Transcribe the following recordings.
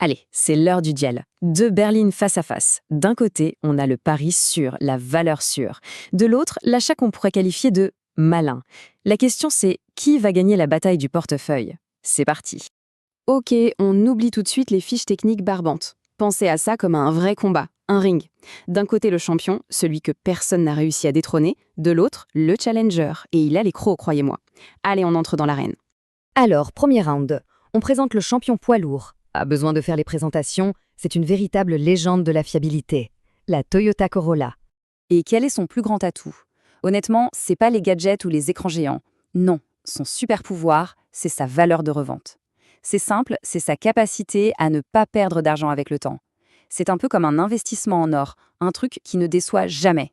Allez, c'est l'heure du duel. Deux berlines face à face. D'un côté, on a le pari sûr, la valeur sûre. De l'autre, l'achat qu'on pourrait qualifier de malin. La question c'est, qui va gagner la bataille du portefeuille? C'est parti. Ok, on oublie tout de suite les fiches techniques barbantes. Pensez à ça comme à un vrai combat, un ring. D'un côté le champion, celui que personne n'a réussi à détrôner, de l'autre, le challenger, et il a les crocs, croyez-moi. Allez, on entre dans l'arène. Alors, premier round, on présente le champion poids lourd. Pas besoin de faire les présentations, c'est une véritable légende de la fiabilité. La Toyota Corolla. Et quel est son plus grand atout? Honnêtement, c'est pas les gadgets ou les écrans géants. Non, son super pouvoir, c'est sa valeur de revente. C'est simple, c'est sa capacité à ne pas perdre d'argent avec le temps. C'est un peu comme un investissement en or, un truc qui ne déçoit jamais.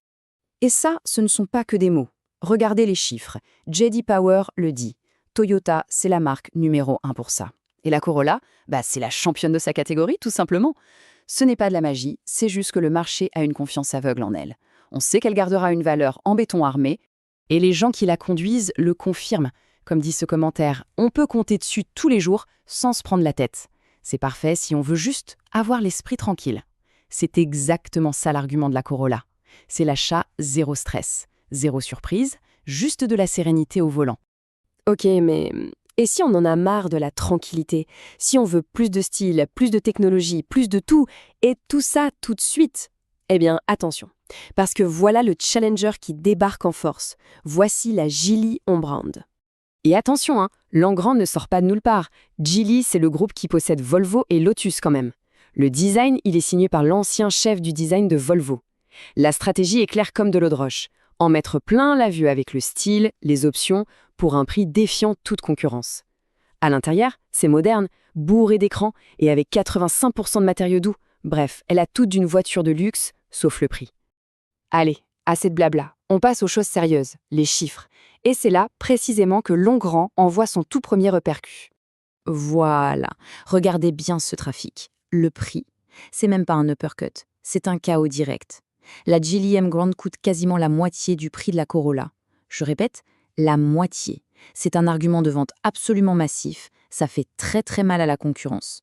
Et ça, ce ne sont pas que des mots. Regardez les chiffres. J.D. Power le dit. Toyota, c'est la marque numéro 1 pour ça. Et la Corolla, c'est la championne de sa catégorie, tout simplement. Ce n'est pas de la magie, c'est juste que le marché a une confiance aveugle en elle. On sait qu'elle gardera une valeur en béton armé, et les gens qui la conduisent le confirment. Comme dit ce commentaire, on peut compter dessus tous les jours sans se prendre la tête. C'est parfait si on veut juste avoir l'esprit tranquille. C'est exactement ça l'argument de la Corolla. C'est l'achat zéro stress, zéro surprise, juste de la sérénité au volant. Ok, mais et si on en a marre de la tranquillité? Si on veut plus de style, plus de technologie, plus de tout, et tout ça tout de suite? Eh bien, attention, parce que voilà le challenger qui débarque en force. Voici la Geely Hombrand. Et attention, l'Engrand ne sort pas de nulle part. Geely, c'est le groupe qui possède Volvo et Lotus quand même. Le design, il est signé par l'ancien chef du design de Volvo. La stratégie est claire comme de l'eau de roche. En mettre plein la vue avec le style, les options, pour un prix défiant toute concurrence. À l'intérieur, c'est moderne, bourré d'écrans et avec 85% de matériaux doux. Bref, elle a tout d'une voiture de luxe, sauf le prix. Allez, assez de blabla. On passe aux choses sérieuses, les chiffres. Et c'est là, précisément, que Longran envoie son tout premier repercu. Voilà, regardez bien ce trafic. Le prix, c'est même pas un uppercut, c'est un chaos direct. La Geely Hombrand coûte quasiment la moitié du prix de la Corolla. Je répète, la moitié. C'est un argument de vente absolument massif, ça fait très très mal à la concurrence.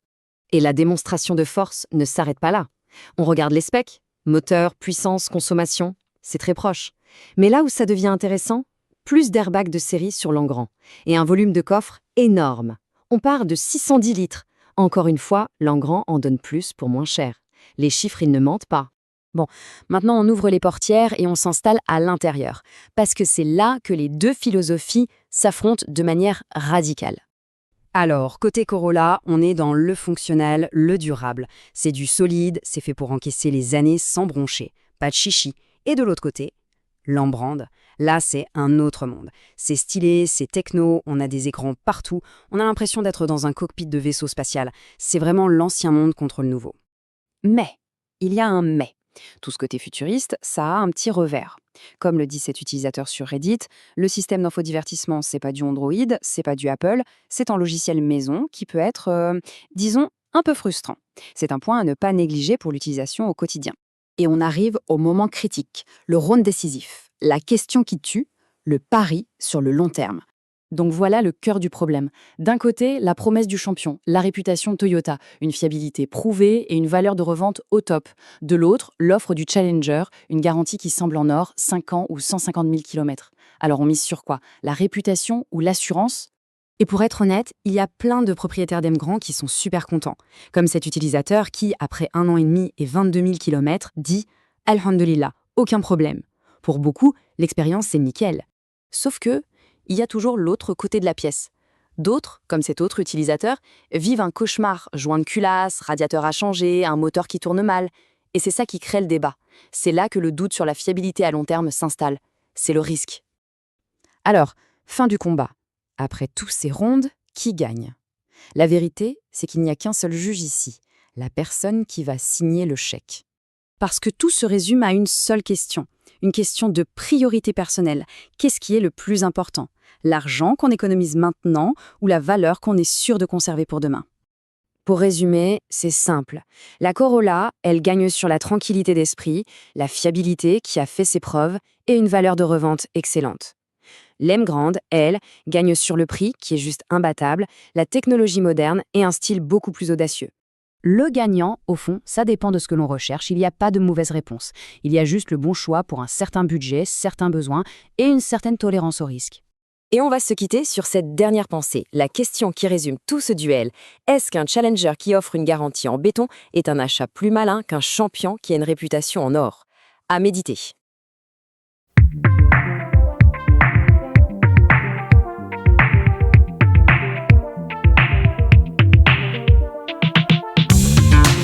Et la démonstration de force ne s'arrête pas là. On regarde les specs, moteur, puissance, consommation, c'est très proche. Mais là où ça devient intéressant, plus d'airbags de série sur l'Engrand et un volume de coffre énorme. On part de 610 litres. Encore une fois, l'Engrand en donne plus pour moins cher. Les chiffres, ils ne mentent pas. Bon, maintenant on ouvre les portières et on s'installe à l'intérieur, parce que c'est là que les deux philosophies s'affrontent de manière radicale. Alors, côté Corolla, on est dans le fonctionnel, le durable. C'est du solide, c'est fait pour encaisser les années sans broncher. Pas de chichi. Et de l'autre côté, l'Hombrand, là c'est un autre monde. C'est stylé, c'est techno, on a des écrans partout, on a l'impression d'être dans un cockpit de vaisseau spatial. C'est vraiment l'ancien monde contre le nouveau. Mais, il y a un mais. Tout ce côté futuriste, ça a un petit revers. Comme le dit cet utilisateur sur Reddit, le système d'infodivertissement, c'est pas du Android, c'est pas du Apple, c'est un logiciel maison qui peut être, disons, un peu frustrant. C'est un point à ne pas négliger pour l'utilisation au quotidien. Et on arrive au moment critique, le round décisif, la question qui tue, le pari sur le long terme. Donc voilà le cœur du problème. D'un côté, la promesse du champion, la réputation Toyota, une fiabilité prouvée et une valeur de revente au top. De l'autre, l'offre du challenger, une garantie qui semble en or, 5 ans ou 150 000 km. Alors on mise sur quoi? La réputation ou l'assurance? Et pour être honnête, il y a plein de propriétaires d'Emgrand qui sont super contents. Comme cet utilisateur qui, après 1 an et demi et 22 000 km, dit « Alhamdulillah, aucun problème ». Pour beaucoup, l'expérience c'est nickel. Sauf que, il y a toujours l'autre côté de la pièce. D'autres, comme cet autre utilisateur, vivent un cauchemar, joint de culasse, radiateur à changer, un moteur qui tourne mal. Et c'est ça qui crée le débat. C'est là que le doute sur la fiabilité à long terme s'installe. C'est le risque. Alors, fin du combat. Après tous ces rondes, qui gagne? La vérité, c'est qu'il n'y a qu'un seul juge ici, la personne qui va signer le chèque. Parce que tout se résume à une seule question, une question de priorité personnelle. Qu'est-ce qui est le plus important? L'argent qu'on économise maintenant ou la valeur qu'on est sûr de conserver pour demain? Pour résumer, c'est simple. La Corolla, elle gagne sur la tranquillité d'esprit, la fiabilité qui a fait ses preuves et une valeur de revente excellente. L'Emgrand, elle, gagne sur le prix qui est juste imbattable, la technologie moderne et un style beaucoup plus audacieux. Le gagnant, au fond, ça dépend de ce que l'on recherche. Il n'y a pas de mauvaise réponse. Il y a juste le bon choix pour un certain budget, certains besoins et une certaine tolérance au risque. Et on va se quitter sur cette dernière pensée, la question qui résume tout ce duel. Est-ce qu'un challenger qui offre une garantie en béton est un achat plus malin qu'un champion qui a une réputation en or? À méditer.